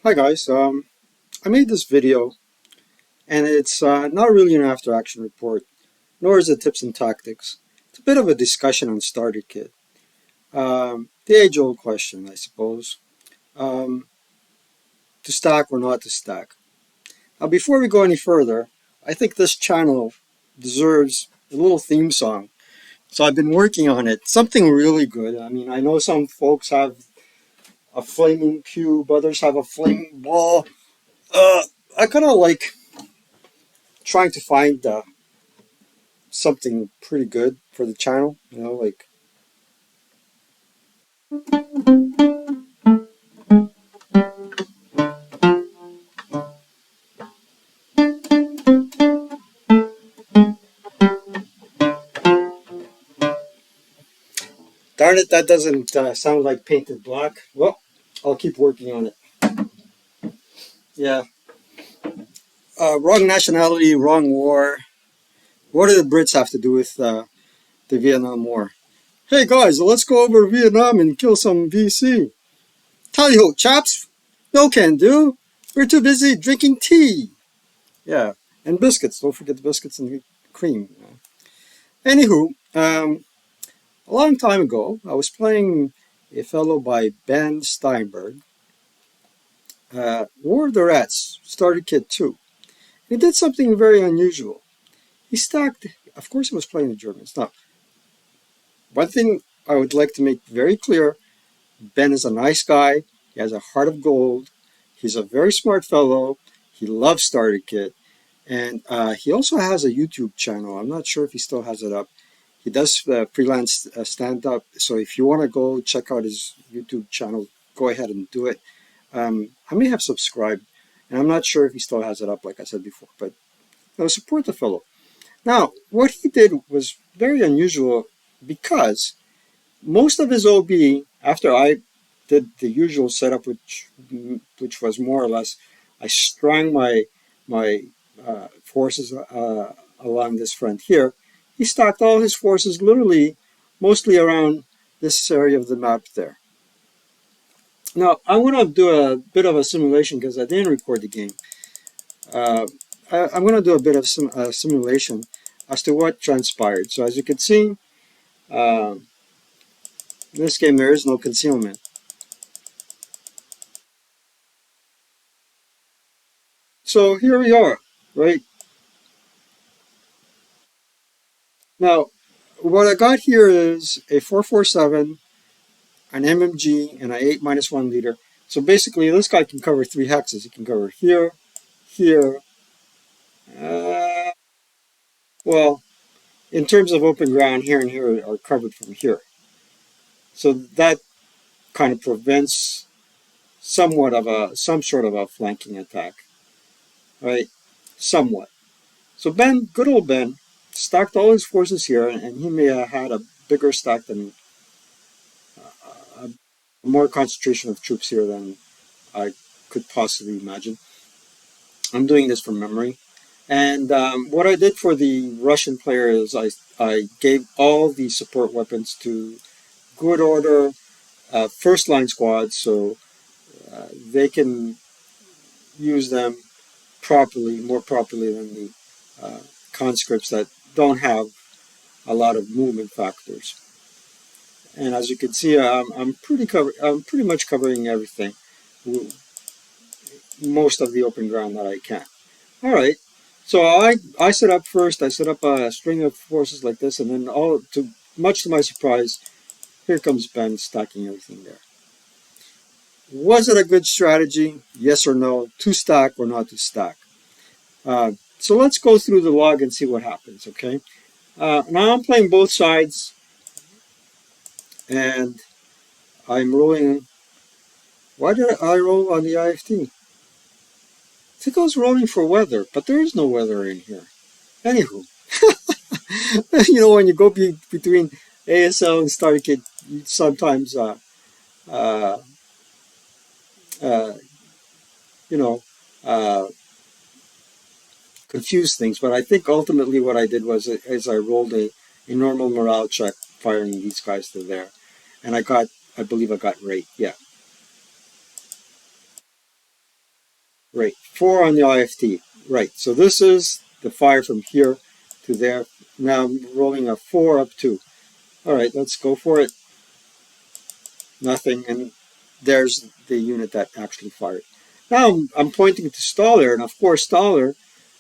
Hi guys, I made this video and it's not really an after action report, nor is it tips and tactics. It's a bit of a discussion on starter kit. The age old question, I suppose. Um, to stack or not to stack. Now, before we go any further, I think this channel deserves a little theme song. So I've been working on it. Something really good. I mean, I know some folks have a flaming cube, others have a flaming ball. I kind of like trying to find something pretty good for the channel. Like darn it, that doesn't sound like painted black. Well, I'll keep working on it. Yeah, wrong nationality, wrong war. What do the Brits have to do with the Vietnam War? Hey guys, let's go over to Vietnam and kill some VC. Tally ho, chaps! No can do. We're too busy drinking tea. Yeah, and biscuits. Don't forget the biscuits and the cream. Anywho, a long time ago, I was playing a fellow by Ben Steinberg, War of the Rats, starter kit 2. He did something very unusual. He stacked, of course, he was playing the Germans. Now, one thing I would like to make very clear, Ben is a nice guy. He has a heart of gold. He's a very smart fellow. He loves starter kit. And he also has a YouTube channel. I'm not sure if he still has it up. He does freelance stand up. So if you want to go check out his YouTube channel, go ahead and do it. I may have subscribed, and I'm not sure if he still has it up, like I said before, but support the fellow. Now, what he did was very unusual because most of his OB, after I did the usual setup, which was more or less, I strung my forces along this front here. He stacked all his forces literally mostly around this area of the map there. Now, I'm going to do a bit of a simulation because I didn't record the game. Uh, I'm going to do a bit of simulation as to what transpired. So as you can see, uh, in this game there is no concealment. So here we are, right? Now, what I got here is a 447, an MMG, and an 8 minus 1 liter. So basically, this guy can cover 3 hexes. He can cover here, here. Uh, well, in terms of open ground, here and here are covered from here. So that kind of prevents some sort of a flanking attack, right? Somewhat. So Ben, good old Ben, stacked all his forces here, and he may have had a bigger stack than a more concentration of troops here than I could possibly imagine. I'm doing this from memory. And what I did for the Russian player is I gave all the support weapons to good order first line squads so they can use them properly, more properly than the conscripts that don't have a lot of movement factors. And as you can see, I'm pretty much covering everything, most of the open ground that I can. All right. So I set up first. I set up a string of forces like this, and then much to my surprise, here comes Ben stacking everything there. Was it a good strategy? Yes or no? To stack or not to stack? So let's go through the log and see what happens. Okay. Now I'm playing both sides, and I'm rolling. Why did I roll on the IFT? I think I was rolling for weather, but there is no weather in here. Anywho, when you go between ASL and StarKit, you sometimes, uh, uh, you know, uh, confuse things. But I think ultimately what I did was I rolled a normal morale check firing these guys to there. And I believe I got rate. Yeah. Great. 4 on the IFT. Right. So this is the fire from here to there. Now I'm rolling a 4 up 2. All right, let's go for it. Nothing. And there's the unit that actually fired. Now I'm pointing to Staller, and of course Staller,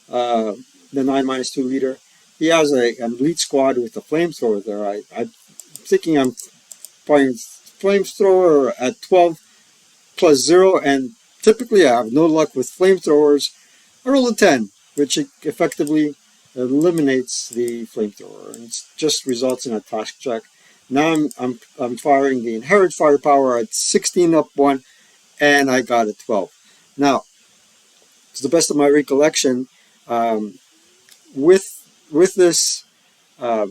the 9-2 leader, he has a elite squad with a flamethrower there. I'm thinking I'm firing flamethrower at 12 plus 0, and typically I have no luck with flamethrowers. I roll a 10, which effectively eliminates the flamethrower, and it just results in a task check. Now I'm firing the inherent firepower at 16 up 1, and I got a 12. Now, to the best of my recollection, um, with this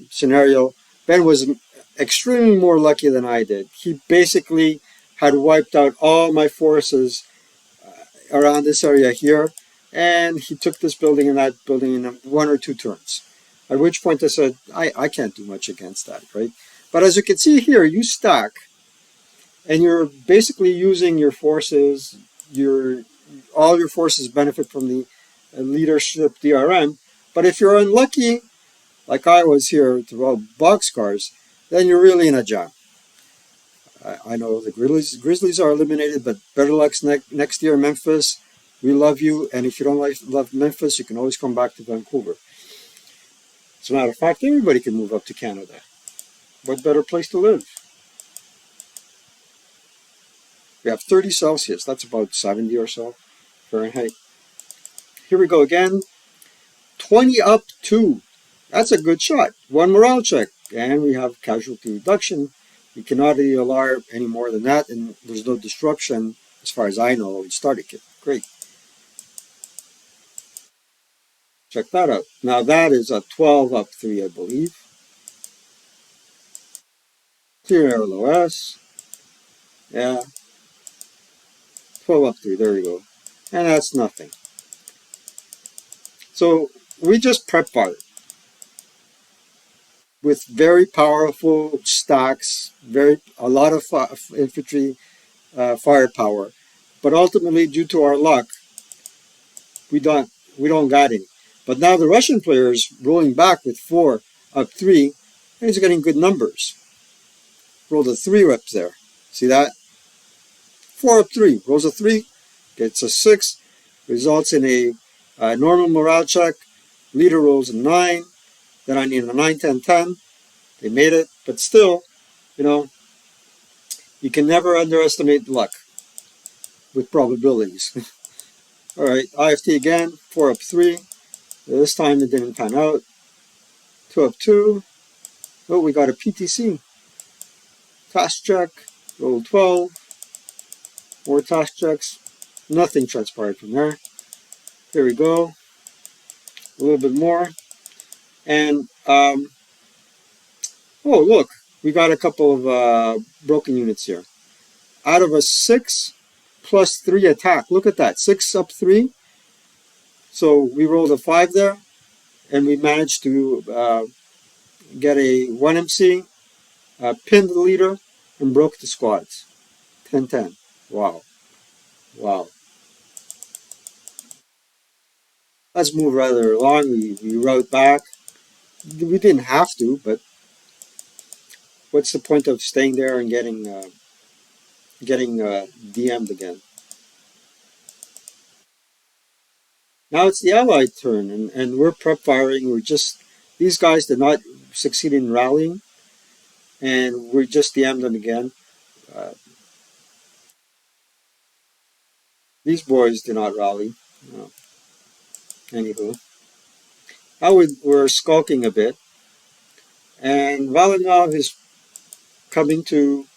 scenario, Ben was extremely more lucky than I did. He basically had wiped out all my forces around this area here, and he took this building and that building in 1 or 2 turns. At which point I said, I can't do much against that, right? But as you can see here, you stack, and you're basically using your forces. All your forces benefit from the leadership DRM. But if you're unlucky, like I was here to roll boxcars, then you're really in a jam. I know the Grizzlies are eliminated, but better luck next year, Memphis. We love you, and if you don't love Memphis, you can always come back to Vancouver. As a matter of fact, everybody can move up to Canada. What better place to live? We have 30 Celsius. That's about 70 or so Fahrenheit. Here we go again. 20 up 2. That's a good shot. 1 morale check. And we have casualty reduction. We cannot alarm any more than that, and there's no disruption, as far as I know, in starter kit. Great. Check that out. Now that is a 12 up 3, I believe. Clear air LOS. Yeah. 12 up 3, there we go. And that's nothing. So we just prep fire with very powerful stacks, a lot of infantry firepower. But ultimately, due to our luck, we don't got any. But now the Russian player is rolling back with 4 up 3, and he's getting good numbers. Rolled a 3 reps there. See that? 4 up 3. Rolls a 3, gets a 6, results in a normal morale check. Leader rolls a 9. Then I need a 9, 10, 10. They made it, but still, you can never underestimate luck with probabilities. All right, IFT again, 4 up 3. This time it didn't pan out. 2 up 2. Oh, we got a PTC. Task check, roll 12. More task checks. Nothing transpired from there. Here we go. A little bit more. And, oh, look, we got a couple of broken units here. Out of a 6 plus 3 attack, look at that, 6 up 3. So we rolled a 5 there, and we managed to get a 1 MC, pinned the leader, and broke the squads. 10-10. Wow. Wow. Let's move rather along. We route back. We didn't have to, but what's the point of staying there and getting DM'd again? Now it's the Allied turn, and we're prep firing. These guys did not succeed in rallying, and we just DM'd them again. These boys did not rally. No. Anywho, we're skulking a bit, and Valinov is coming to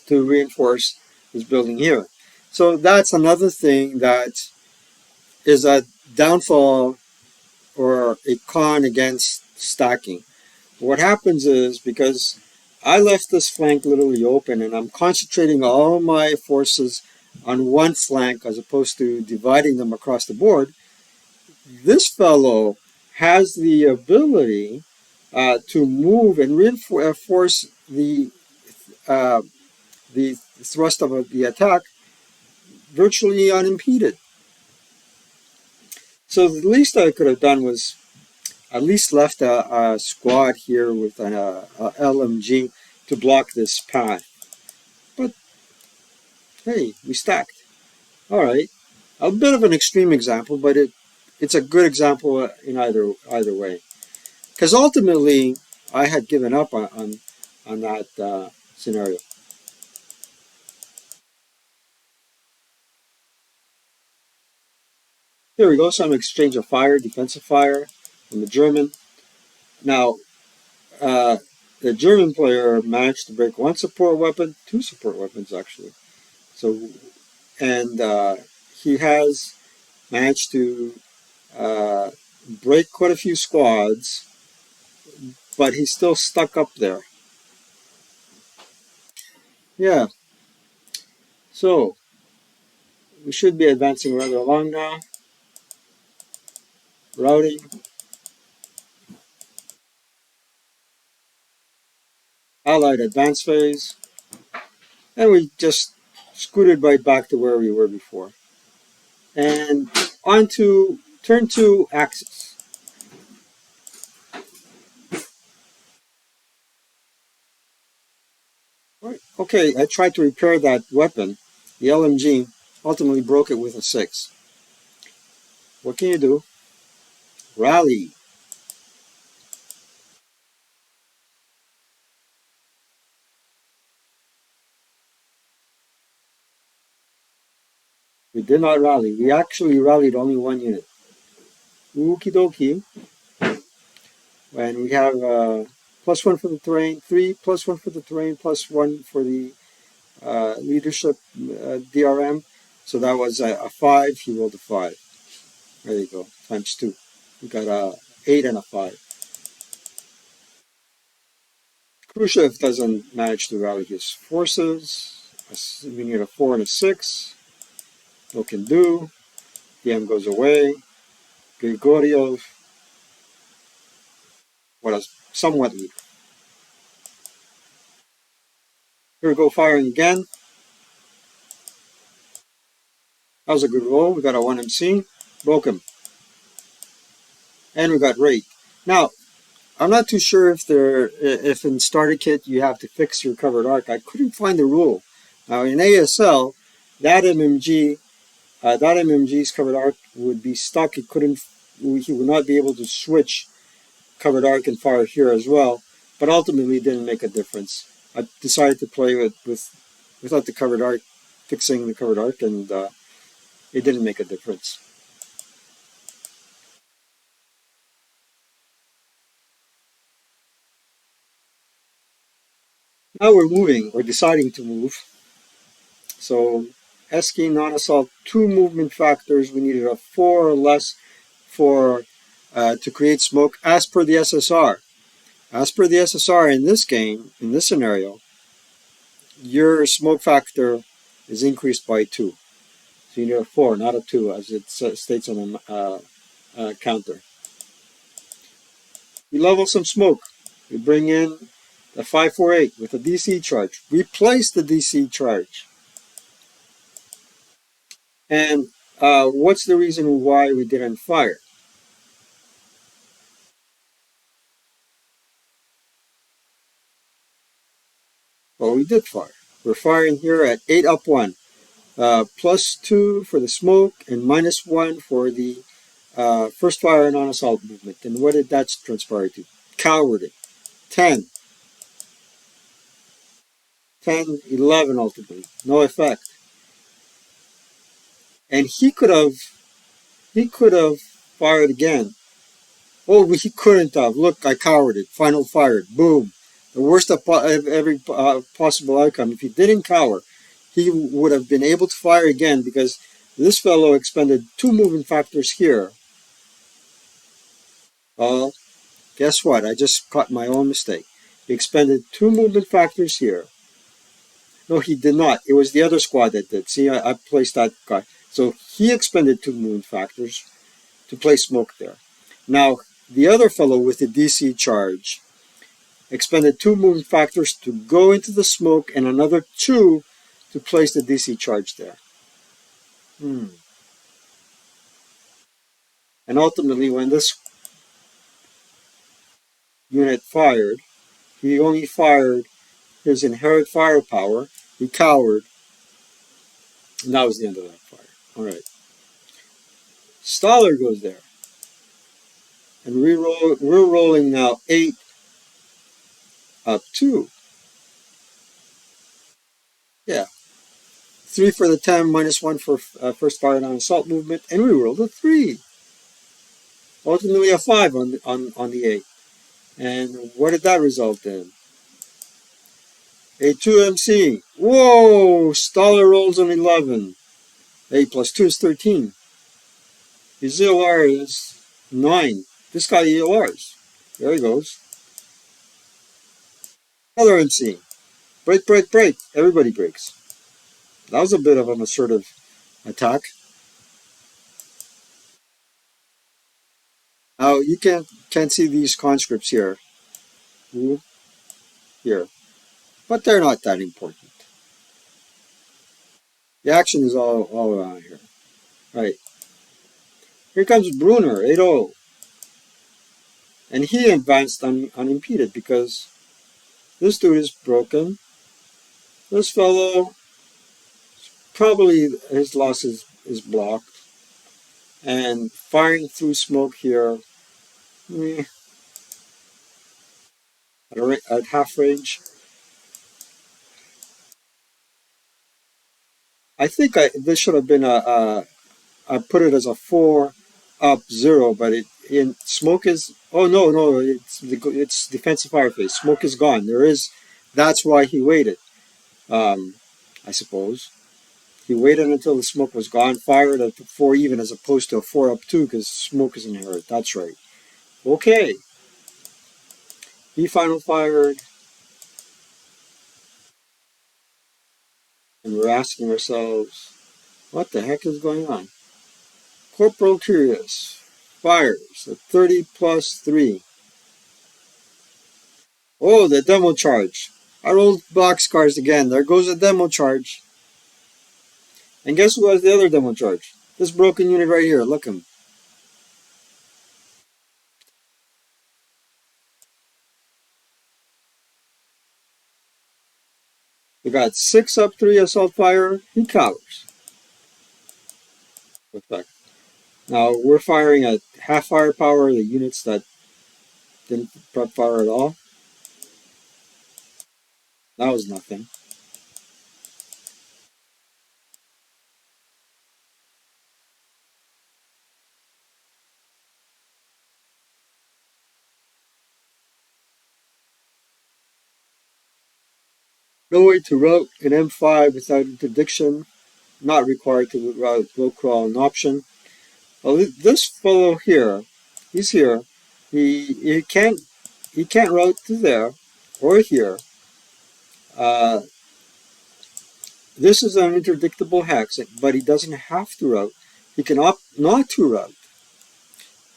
reinforce his building here. So that's another thing that is a downfall or a con against stacking. What happens is, because I left this flank literally open and I'm concentrating all my forces on one flank as opposed to dividing them across the board, this fellow has the ability to move and reinforce the thrust of the attack virtually unimpeded. So the least I could have done was at least left a squad here with an LMG to block this path. But hey, we stacked. All right, a bit of an extreme example, but it's a good example in either way. Because ultimately, I had given up on that scenario. Here we go. Some exchange of fire, defensive fire from the German. Now, uh, the German player managed to break one support weapon, two support weapons actually. So, and he has managed to uh, break quite a few squads, but he's still stuck up there. Yeah. So we should be advancing rather along now. Routing, Allied advance phase, and we just scooted right back to where we were before. And on to turn to Axis. Right. Okay, I tried to repair that weapon. The LMG ultimately broke it with a 6. What can you do? Rally. We did not rally. We actually rallied only one unit. Okie dokie. And we have +1 for the terrain, 3 +1 for the terrain, +1 for the leadership DRM. So that was a 5. He rolled a 5. There you go, times 2. We got a 8 and a 5. Khrushchev doesn't manage to rally his forces. We need a 4 and a 6. No can do. DM goes away. Grigoriev, what a somewhat weak. Here we go, firing again. That was a good roll. We got a 1 MC. Broke him. And we got rate. Now, I'm not too sure if in starter kit you have to fix your covered arc. I couldn't find the rule. Now in ASL, that MMG's covered arc would be stuck. He would not be able to switch covered arc and fire here as well. But ultimately, it didn't make a difference. I decided to play without the covered arc, fixing the covered arc, and it didn't make a difference. Now we're moving. We're deciding to move. So SK non-assault, 2 movement factors. We needed a 4 or less for to create smoke as per the SSR. As per the SSR in this game, in this scenario, your smoke factor is increased by 2. So you need a 4, not a 2, as it states on the counter. We level some smoke. We bring in the 548 with a DC charge. Replace the DC charge. And what's the reason why we didn't fire? Well, we did fire. We're firing here at 8 up 1. +2 for the smoke and -1 for the first fire and non-assault movement. And what did that transpire to? Cowarding. 10. 10, 11 ultimately. No effect. And he could have fired again. Oh, he couldn't have. Look, I cowarded. Final fired. Boom. The worst of every possible outcome. If he didn't cower, he would have been able to fire again because this fellow expended 2 movement factors here. Well, guess what? I just caught my own mistake. He expended 2 movement factors here. No, he did not. It was the other squad that did. See, I placed that guy. So he expended 2 movement factors to place smoke there. Now, the other fellow with the DC charge expended 2 movement factors to go into the smoke and another 2 to place the DC charge there. Hmm. And ultimately, when this unit fired, he only fired his inherent firepower. He cowered, and that was the end of that fire. All right. Stoller goes there, and we're rolling now 8 up 2. Yeah. 3 for the 10, minus 1 for first fire on assault movement, and we rolled a 3. Ultimately, a 5 on the 8. And what did that result in? A 2MC. Whoa! Stoller rolls an 11. 8 plus 2 is 13. His EOR is 9. This guy EORs. There he goes. Another MC. Break, break, break. Everybody breaks. That was a bit of an assertive attack. Now, you can't see these conscripts here. Ooh, here. But they're not that important. The action is all around here. Right. Here comes Brunner, 8-0. And he advanced unimpeded because this dude is broken. This fellow, probably his loss is blocked. And firing through smoke here, eh, at half range. I think this should have been I put it as a 4 up 0, but it in smoke is, oh no, it's defensive fire phase. Smoke is gone. That's why he waited. Um, I suppose. He waited until the smoke was gone, fired at 4 even as opposed to a 4 up 2 because smoke is inherent. That's right. Okay. He final fired, and we're asking ourselves, what the heck is going on? Corporal Curious fires at 30 plus 3. Oh, the demo charge. I rolled boxcars again. There goes the demo charge. And guess who has the other demo charge? This broken unit right here. Look him. We got 6 up 3 assault fire. He cowers. Perfect. Now we're firing at half firepower. The units that didn't prep fire at all. That was nothing. No way to route an M5 without interdiction. Not required to route low crawl an option. Well, this fellow here, he's here. He can't route to there or here. Uh, this is an interdictable hex, but he doesn't have to route. He can opt not to route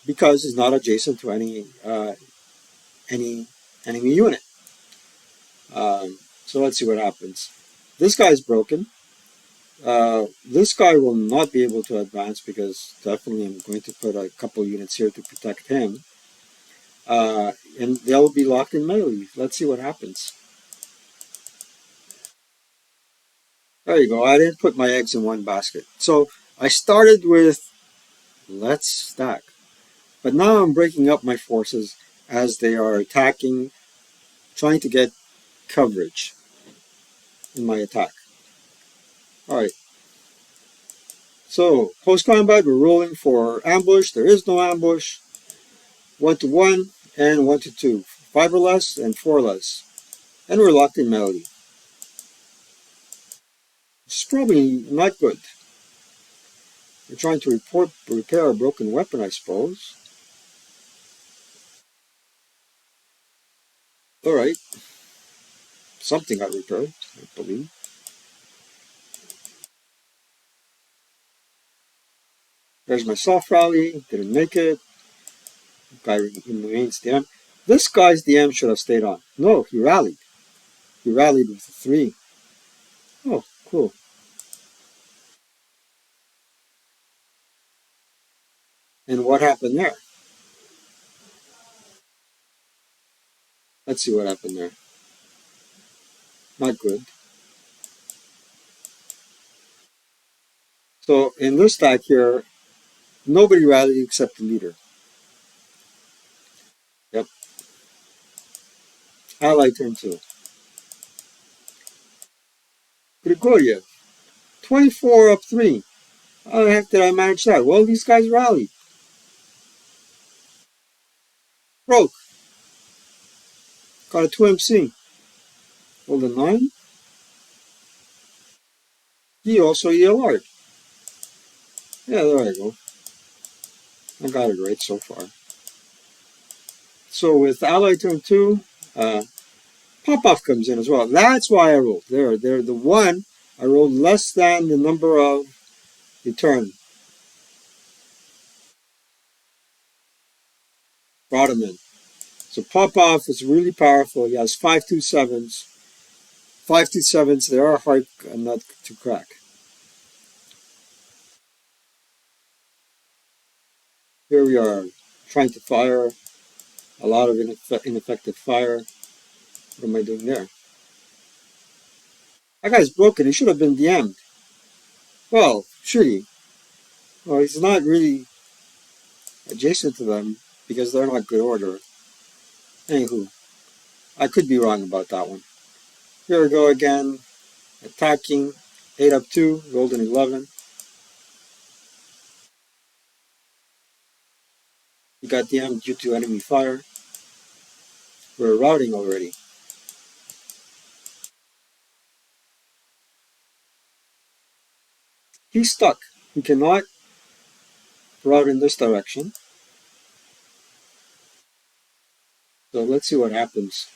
because he's not adjacent to any enemy unit. So let's see what happens. This guy's broken. This guy will not be able to advance because definitely I'm going to put a couple units here to protect him. And they'll be locked in melee. Let's see what happens. There you go. I didn't put my eggs in one basket. So I started with let's stack. But now I'm breaking up my forces as they are attacking, trying to get coverage in my attack. Alright. So post combat, we're rolling for ambush. There is no ambush. 1 to 1 and 1 to 2. 5 or less and 4 less. And we're locked in melee. It's probably not good. We're trying to repair a broken weapon, I suppose. Alright. Something got repaired, I believe. There's my soft rally. Didn't make it. Guy remains DM. This guy's DM should have stayed on. No, he rallied. He rallied with a 3. Oh, cool. And what happened there? Let's see what happened there. Not good. So in this stack here, nobody rallied except the leader. Yep. Ally turn two. Grigoriev, 24 up three. How the heck did I manage that? Well, these guys rallied. Broke. Got a 2MC. Hold a 9. He also ELR'd. Yeah, there I go. I got it right so far. So with ally turn 2, pop-off comes in as well. That's why I rolled. There, the one, I rolled less than the number of the turn. Brought him in. So pop-off is really powerful. He has 527s. 527s, they are hard nut to crack. Here we are trying to fire a lot of ineffective fire. What am I doing there? That guy's broken. He should have been DM'd. Well, surely. Well, he's not really adjacent to them because they're not good order. Anywho, I could be wrong about that one. Here we go again. Attacking. 8 up 2. Rolled an 11. He got DM'd due to enemy fire. We're routing already. He's stuck. He cannot route in this direction. So let's see what happens.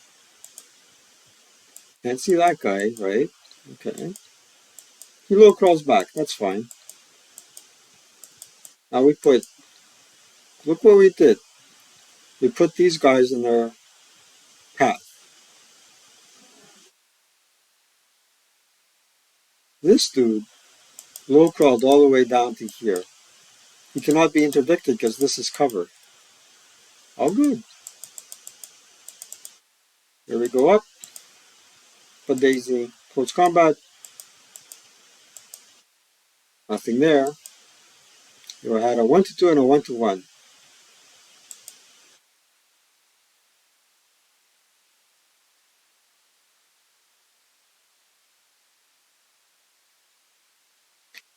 Can't see that guy, right? Okay. He low crawls back. That's fine. Now we put, look what we did. We put these guys in their path. This dude low crawled all the way down to here. He cannot be interdicted because this is cover. All good. Here we go up. But Daisy, close combat. Nothing there. You had a 1-2 and a 1-1.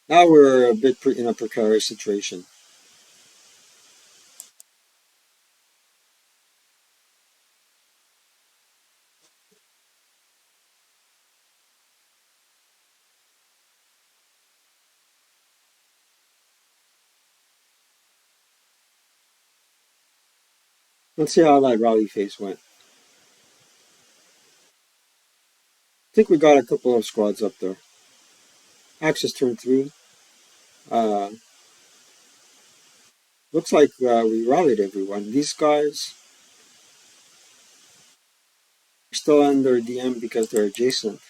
Now we're a bit in a precarious situation. Let's see how that rally phase went. I think we got a couple of squads up there. Axis turn 3. Looks like we rallied everyone. These guys are still under DM because they're adjacent.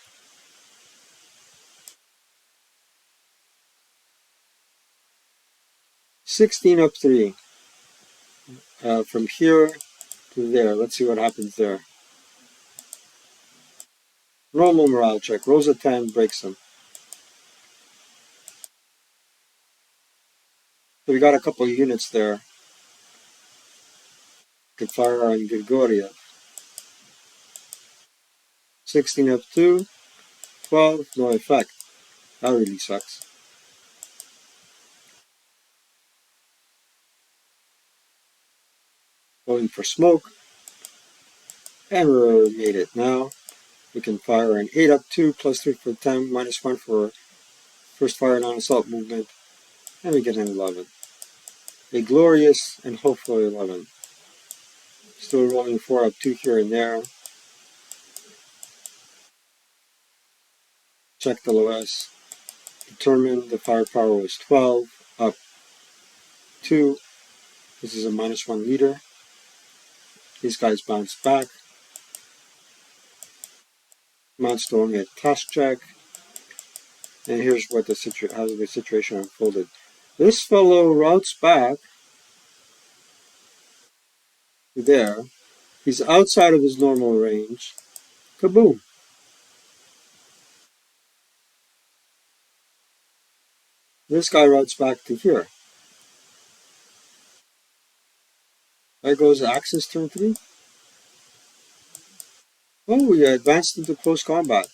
16 up 3. From here to there. Let's see what happens there. Normal morale check. Rolls a 10, breaks them. So we got a couple of units there. Could fire on Grigoriev. 16 up 2. 12, no effect. That really sucks. Going for smoke. And we made it. Now we can fire an 8 up 2 plus 3 for 10, minus 1 for first fire non-assault movement. And we get an 11. A glorious and hopeful 11. Still rolling 4 up 2 here and there. Check the LOS. Determined the firepower was 12 up 2. This is a minus 1 leader. These guys bounce back. Mount Stone at cash check. And here's what how the situation unfolded. This fellow routes back there. He's outside of his normal range. Kaboom! This guy routes back to here. There goes Axis turn 3. Oh, we advanced into close combat.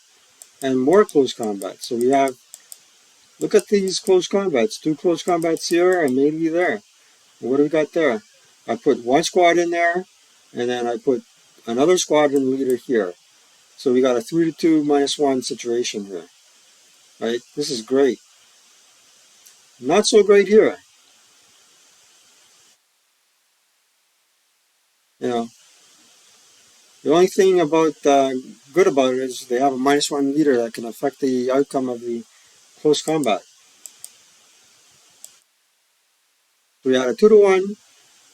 And more close combat. So we have, look at these close combats. 2 close combats here and maybe there. What do we got there? I put one squad in there, and then I put another squadron leader here. So we got a 3-2 -1 situation here. Right? This is great. Not so great here. You know, the only thing about good about it is they have a -1 leader that can affect the outcome of the close combat. So we had a 2-1,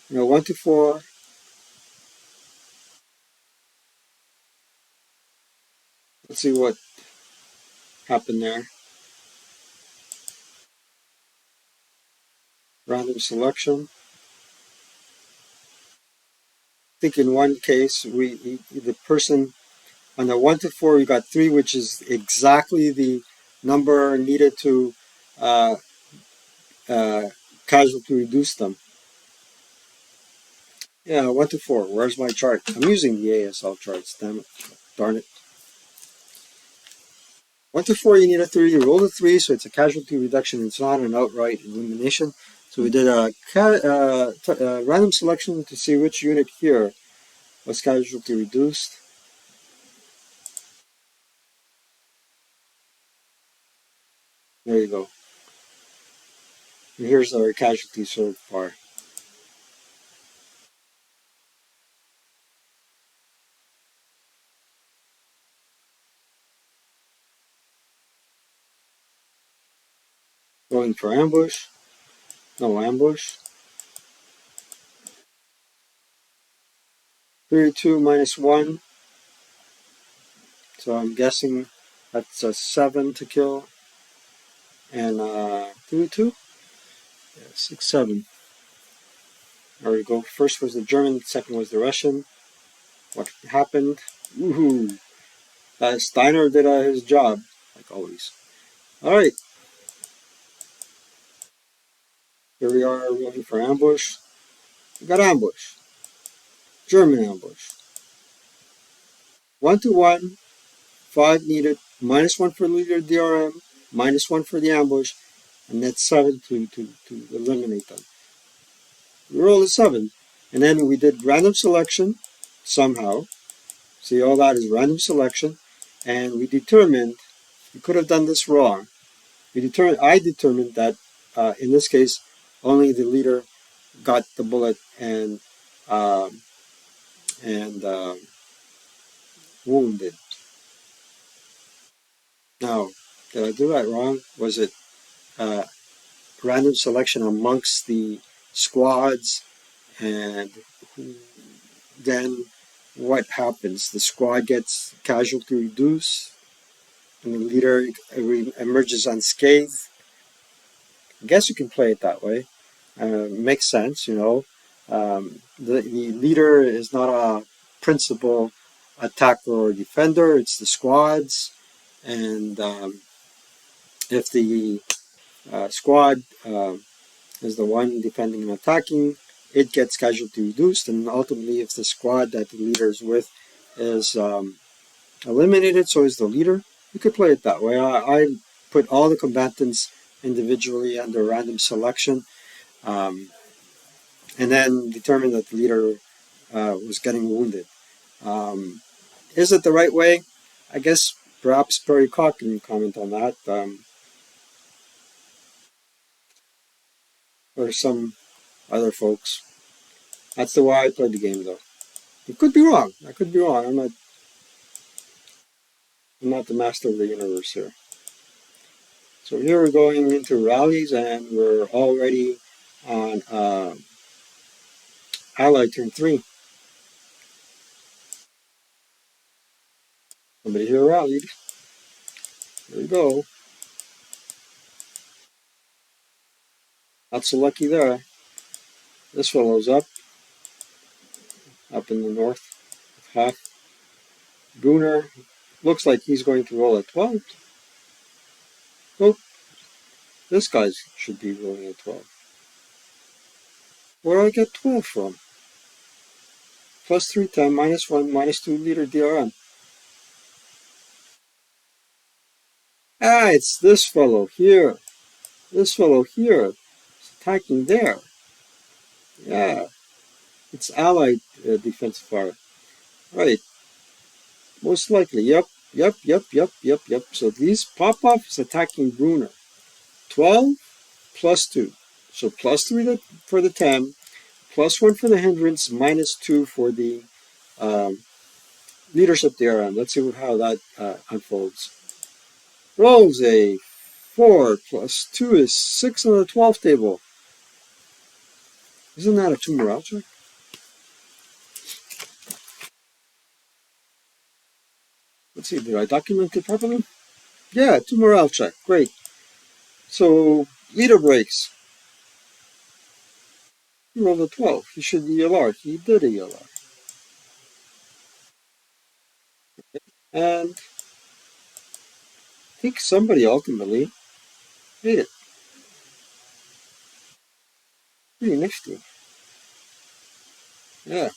1-4. Let's see what happened there. Random selection. I think in one case, the person on the 1-4, we got 3, which is exactly the number needed to uh, uh, casualty reduce them. Yeah, 1-4. Where's my chart? I'm using the ASL charts. Damn it. Darn it. 1-4, you need a 3. You roll a 3, so it's a casualty reduction. It's not an outright elimination. So we did a random selection to see which unit here was casualty reduced. There you go. And here's our casualties so far. Going for ambush. No ambush. 32 -1. So I'm guessing that's a 7 to kill. And 32? Yeah, 6, 7. There we go. First was the German, second was the Russian. What happened? Woohoo! Steiner did his job, like always. Alright, here we are looking for ambush. We got ambush. German ambush. 1-1, 5 needed, -1 for leader DRM, -1 for the ambush, and that's 7 to eliminate them. We rolled a 7. And then we did random selection somehow. See, all that is random selection. And we determined, we could have done this wrong. I determined that in this case, only the leader got the bullet um, and wounded. Now, did I do that wrong? Was it uh, random selection amongst the squads? And then what happens? The squad gets casualty reduced, and the leader emerges unscathed. I guess you can play it that way. Makes sense, you know. The leader is not a principal attacker or defender, it's the squads. And if the squad is the one defending and attacking, it gets casualty reduced. And ultimately, if the squad that the leader is with is eliminated, so is the leader. You could play it that way. I put all the combatants individually under random selection, um, and then determined that the leader was getting wounded. Um, is it the right way? I guess perhaps Barry Cock can comment on that, or some other folks. That's the way I played the game, though. It could be wrong. I could be wrong. I'm not the master of the universe here. So here we're going into rallies, and we're already on ally turn 3. Somebody here rallied. Here we go. Not so lucky there. This fellow's up. up in the north. Half. Gunnar looks like he's going to roll at 12. Nope, this guy should be rolling at 12. Where do I get 12 from? Plus 310, minus 1, minus 2 liter DRM. Ah, it's this fellow here. This fellow here. It's attacking there. Yeah, it's allied defensive fire. Right, most likely. Yep. So these Popov is attacking Bruner. 12 plus 2. So plus 3 for the 10, plus 1 for the hindrance, minus 2 for the um, leadership DRM. Let's see how that unfolds. Rolls a 4 plus 2 is 6 on the 12th table. Isn't that a 2 morale check? Let's see, did I document it properly? Yeah, 2 morale check. Great. So, leader breaks. He rolled a 12. He should ELR. He did ELR. And I think somebody ultimately made it. Pretty nifty. Yeah.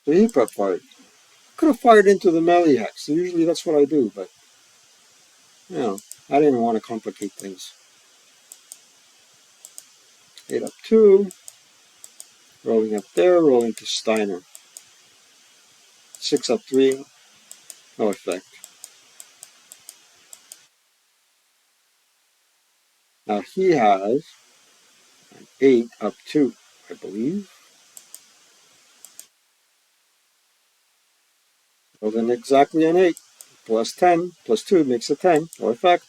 So he prep fired. Could have fired into the melee hex. So usually that's what I do, but you know, I didn't want to complicate things. 8 up 2. Rolling up there, rolling to Steiner. 6 up 3. No effect. Now he has an 8 up 2, I believe. Well, then exactly an 8. Plus 10, plus 2 makes a 10. No effect.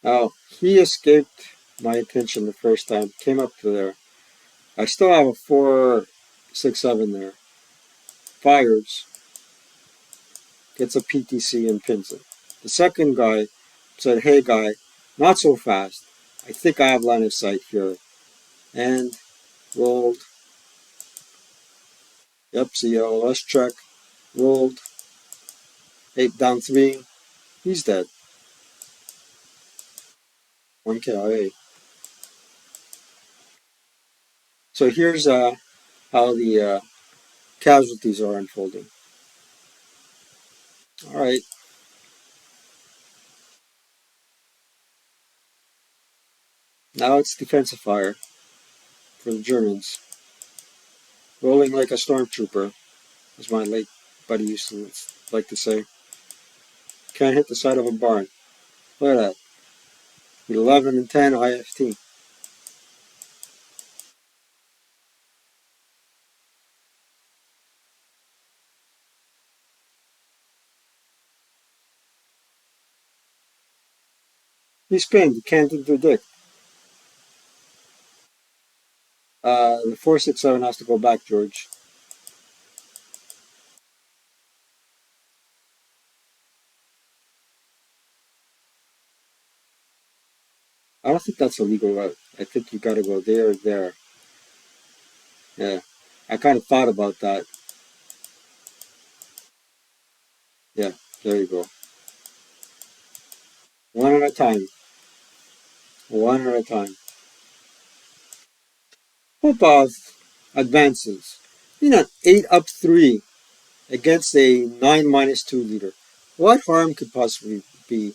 Now, he escaped my attention the first time. Came up to there. I still have a 4, 6, 7 there. Fires. Gets a PTC and pins it. The second guy said, hey guy, not so fast. I think I have line of sight here. And rolled. Yep, CLS check. Rolled. 8 down 3. He's dead. 1 KIA. So here's how the casualties are unfolding. All right. Now it's defensive fire for the Germans. Rolling like a stormtrooper, as my late buddy used to like to say. Can't hit the side of a barn. Look at that. 11 and 10 IFT. He's pinned. He can't interdict. The 467 has to go back, George. I don't think that's a legal route. I think you got to go there or there. Yeah. I kind of thought about that. Yeah, there you go. One at a time. One at a time. Popov advances. You know, 8 up 3 against a 9 minus 2 leader. What harm could possibly be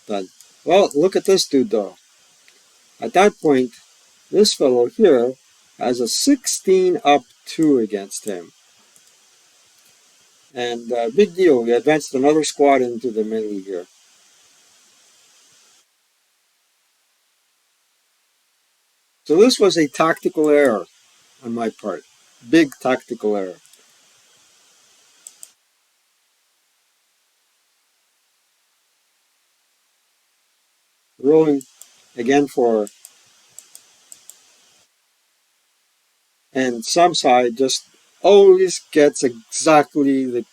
done? Well, look at this dude though. At that point, this fellow here has a 16 up 2 against him. And big deal, we advanced another squad into the melee here. So this was a tactical error on my part. Big tactical error. Rolling again for, and some side just always gets exactly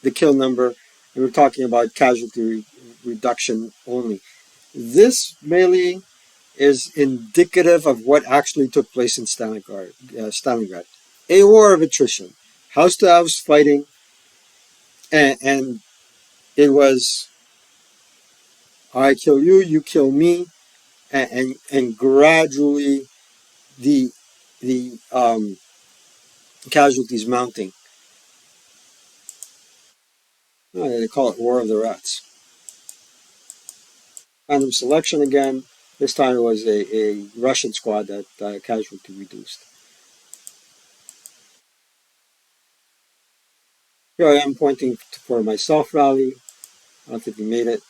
the kill number. And we're talking about casualty reduction only. This melee is indicative of what actually took place in Stalingrad. A war of attrition, house to house fighting, and it was I kill you, you kill me, and gradually the casualties mounting. They call it War of the Rats. Random selection again. This time it was a Russian squad that casualty reduced. Here I am pointing for my self rally. I don't think he made it.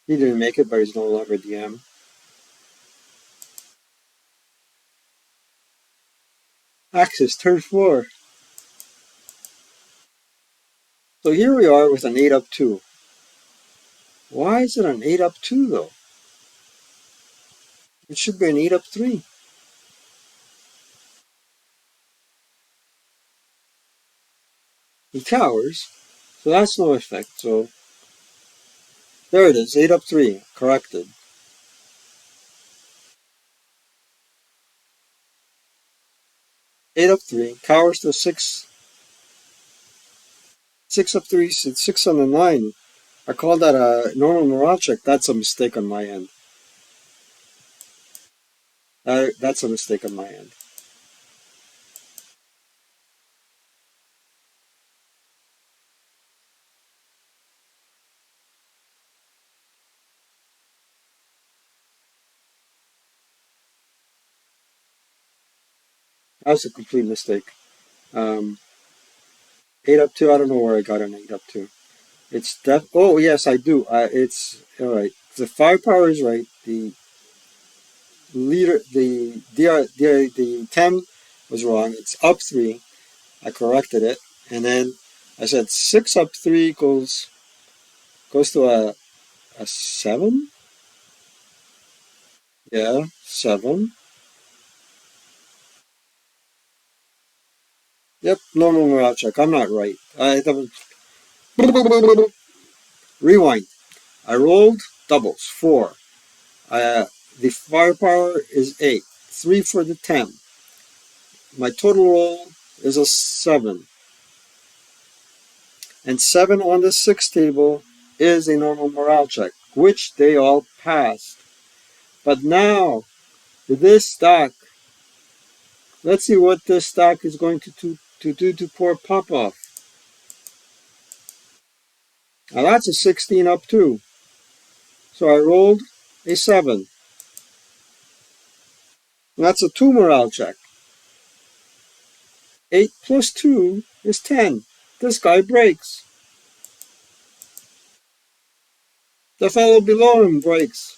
He didn't make it, but he's no longer DM. Axis, third floor. So here we are with an 8 up 2. Why is it an 8 up 2 though? It should be an 8 up 3. He towers, so that's no effect. So there it is, 8 up 3, corrected. 8 up 3, cowers to 6. 6 up 3, 6 on the 9. I call that a normal morale check. That's a mistake on my end. That's a mistake on my end. That's a complete mistake. Um, 8 up 2, I don't know where I got an 8 up 2. It's oh yes, I do. It's all right. The firepower is right. The leader, the 10 was wrong. It's up 3. I corrected it, and then I said 6 up 3 goes to a 7. Yeah, 7. Yep, normal morale check. I'm not right. Rewind. I rolled doubles, 4. Uh, the firepower is 8. 3 for the 10. My total roll is a 7. And 7 on the 6 table is a normal morale check, which they all passed. But now, with this stack, let's see what this stack is going to do to poor Popov. Now that's a 16 up 2. So I rolled a 7. And that's a 2 morale check. 8 plus 2 is 10. This guy breaks. The fellow below him breaks.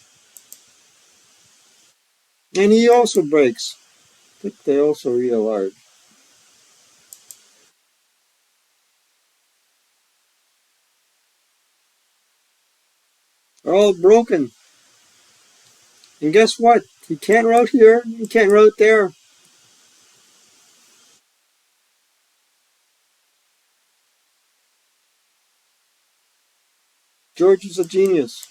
And he also breaks. I think they also real hard. They're all broken. And guess what? He can't route here. He can't route there. George is a genius.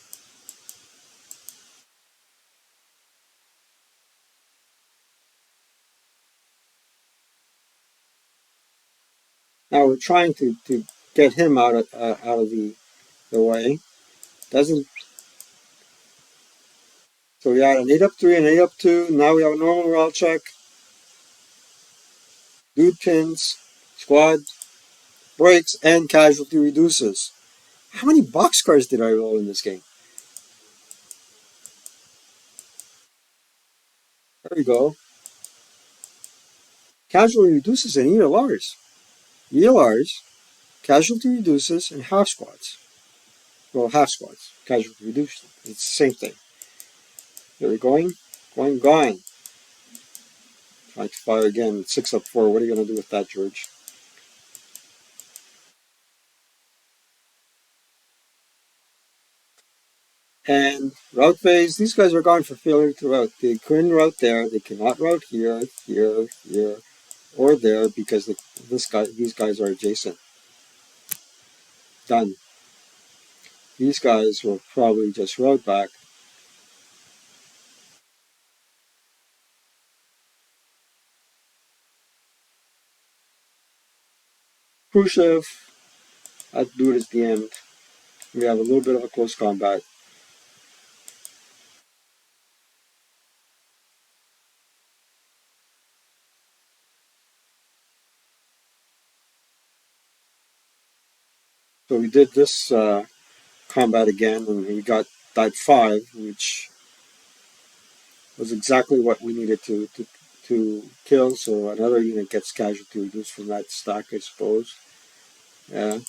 Now we're trying to get him out of the way. Doesn't So we had an 8 up 3 and 8 up 2. Now we have a normal roll check. Dude pins, squad breaks, and casualty reduces. How many boxcars did I roll in this game? There we go. Casualty reduces and ELRs. ELRs, casualty reduces, and half squads. Well, half squads. Casualty reduces. It's the same thing. There we going. Going. Trying to fire again. 6 up 4. What are you going to do with that, George? And route phase, these guys are gone for failure to route. They couldn't route there. They cannot route here, here, here. or there because these guys are adjacent. Done. These guys will probably just route back. Khrushchev, that dude is the end. We have a little bit of a close combat. So we did this combat again, and we got died 5, which was exactly what we needed to kill. So another unit gets casualty reduced from that stack, I suppose. Yeah.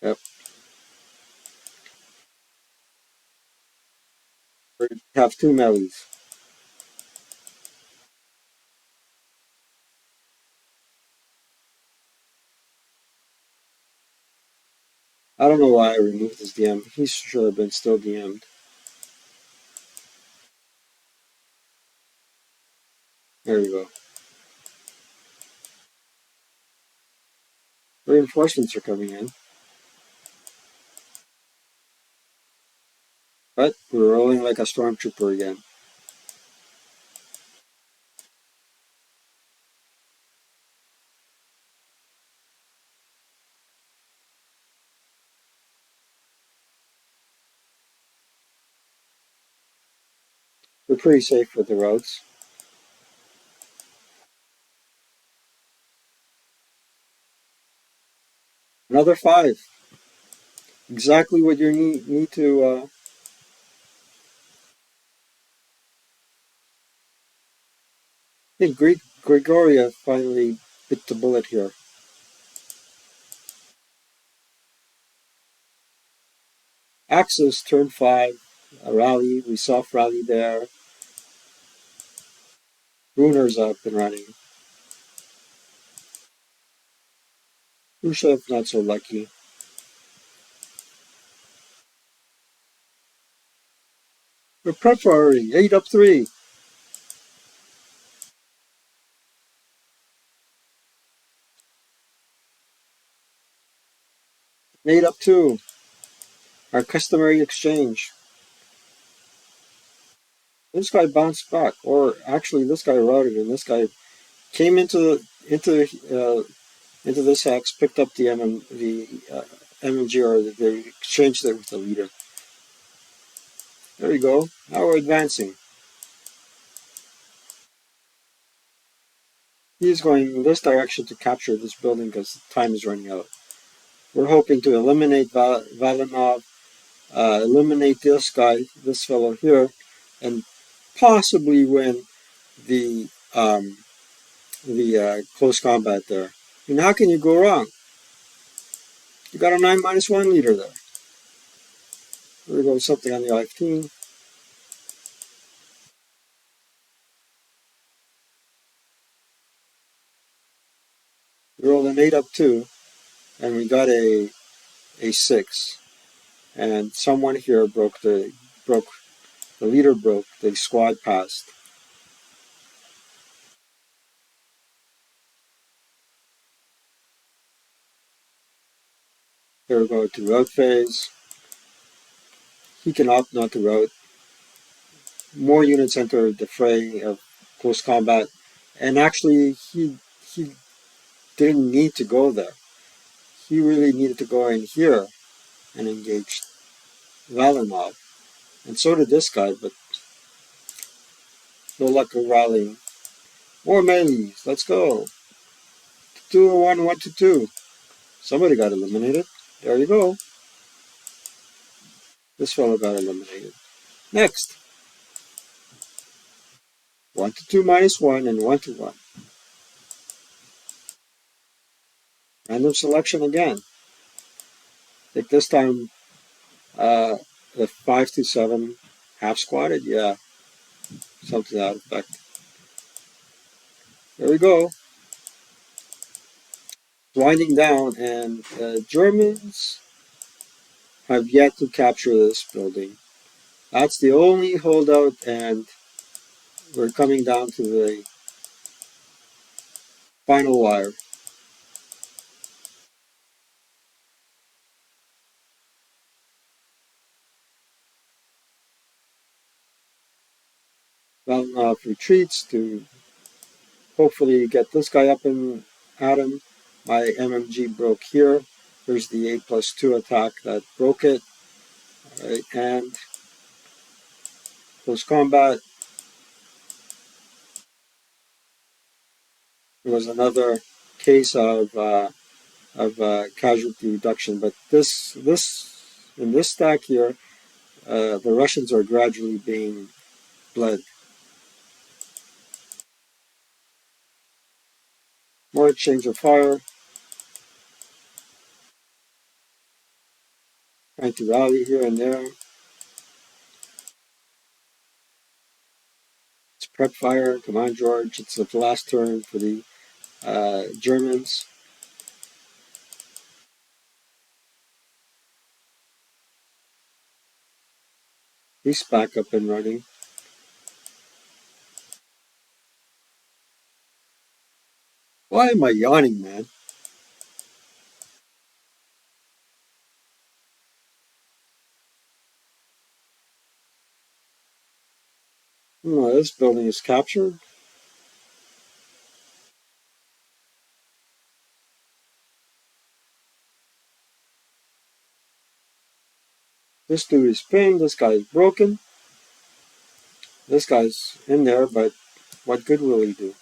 Yep. We have 2 melees. I don't know why I removed his DM. He should have been still DM'd. There you go. Reinforcements are coming in. But we're rolling like a stormtrooper again. We're pretty safe with the routes. Another 5. Exactly what you need to. I think Gregoria finally bit the bullet here. Axis, turn 5. A rally. We soft rally there. Bruner's up and running. Khrushchev, not so lucky. We're preferring 8 up 3. 8 up 2. Our customary exchange. This guy bounced back, or actually, this guy routed, and this guy came into this hex, picked up the MMG, or they exchanged it with the leader. There we go. Now we're advancing. He's going in this direction to capture this building because time is running out. We're hoping to eliminate Valinov, eliminate this guy, this fellow here, and possibly win the close combat there. And how can you go wrong? You got a 9-1 leader there. There we go, something on the I-15. We rolled an 8 up 2, and we got a 6. And someone here broke the leader broke, the squad passed. Here we go to route phase. He can opt not to route. More units enter the fray of close combat. And actually he didn't need to go there. He really needed to go in here and engage Valinov. And so did this guy, but no luck of rallying. More melees, let's go. 2-1, 1-2. Somebody got eliminated. There you go. This fellow got eliminated. Next. 1-2 -1 and 1-1. Random selection again. I think this time the 5-7 half squatted. Yeah, something to that effect. There we go. Winding down, and Germans have yet to capture this building. That's the only holdout, and we're coming down to the final wire. Valenov retreats to hopefully get this guy up and at him. My MMG broke here. There's the 8+2 attack that broke it. Right, and close combat. It was another case of casualty reduction, but this in this stack here, the Russians are gradually being bled. More exchange of fire, trying to rally here and there. It's prep fire. Come on, George. It's the last turn for the Germans. He's back up and running. Why am I yawning, man? Oh, this building is captured. This dude is pinned. This guy is broken. This guy's in there, but what good will he do?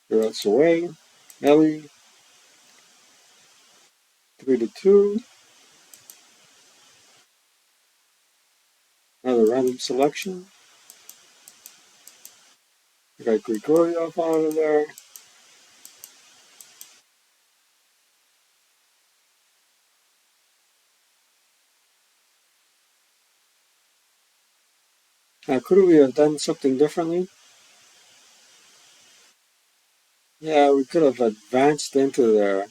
You're away. Ellie, 3-2. Another random selection. We got Grigoriev out of there. Now, could we have done something differently? Yeah, we could have advanced into there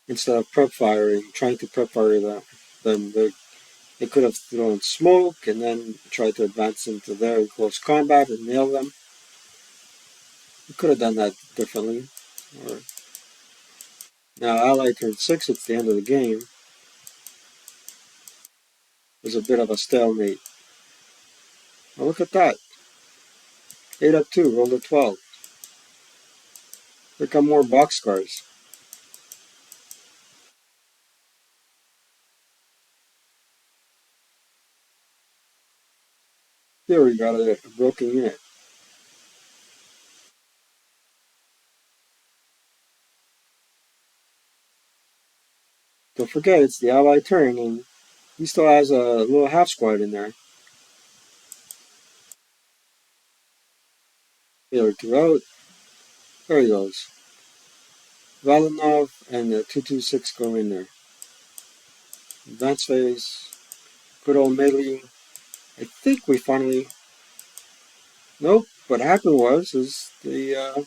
instead of prep firing, trying to prep fire them. They could have thrown smoke and then tried to advance into there in close combat and nail them. We could have done that differently. Or now, Ally turned 6, it's the end of the game. There's a bit of a stalemate. Now look at that. 8-2, rolled a 12. Here come more boxcars. Here we got a broken unit. Don't forget, it's the Ally turn, and he still has a little half squad in there. Taylor throughout. There he goes. Valinov and the 226 go in there. Advance phase. Good old melee. I think we finally. Nope. What happened was the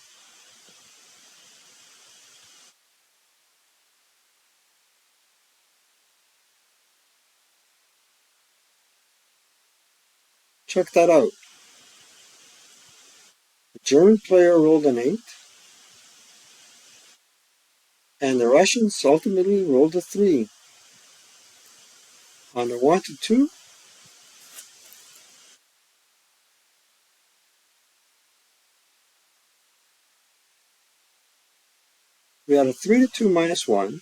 check that out. The German player rolled an 8, and the Russians ultimately rolled a 3. On the 1-2, we had a 3-2 -1.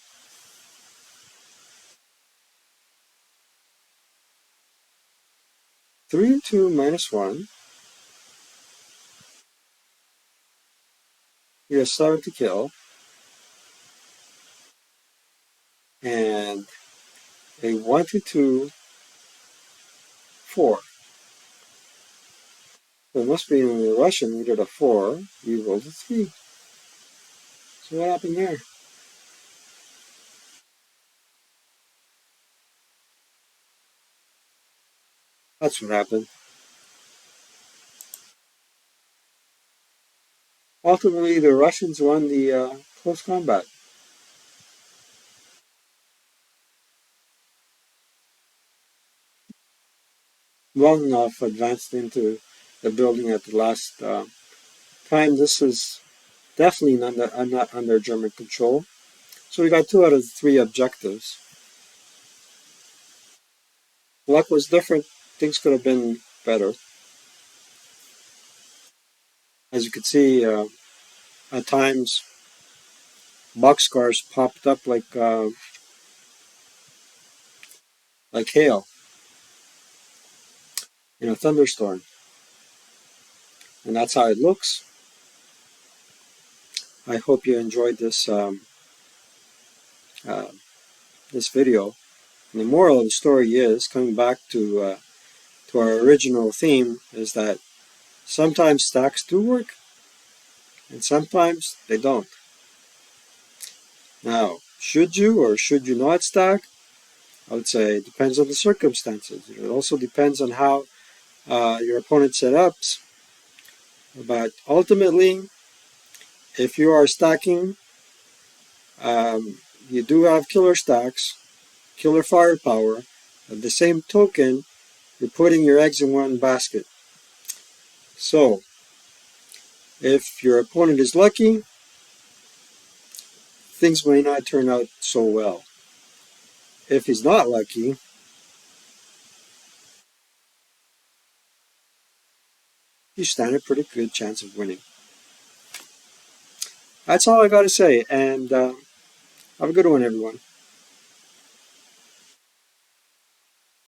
3-2 -1. We have 7 to kill. And a 1-2 4. So it must be in the Russian we did a 4. We rolled a 3. So what happened there? That's what happened. Ultimately, the Russians won the close combat. Well enough advanced into the building at the last time. This is definitely not under German control. So we got 2 out of 3 objectives. Luck was different. Things could have been better. As you could see, at times boxcars popped up like hail in a thunderstorm, and that's how it looks. I hope you enjoyed uh, this video. And the moral of the story is, coming back to our original theme, is that sometimes stacks do work, and sometimes they don't. Now, should you or should you not stack? I would say it depends on the circumstances. It also depends on how your opponent set ups. But ultimately, if you are stacking, you do have killer stacks, killer firepower. At the same token, you're putting your eggs in one basket. So, if your opponent is lucky, things may not turn out so well. If he's not lucky, you stand a pretty good chance of winning. That's all I got to say, and have a good one, everyone.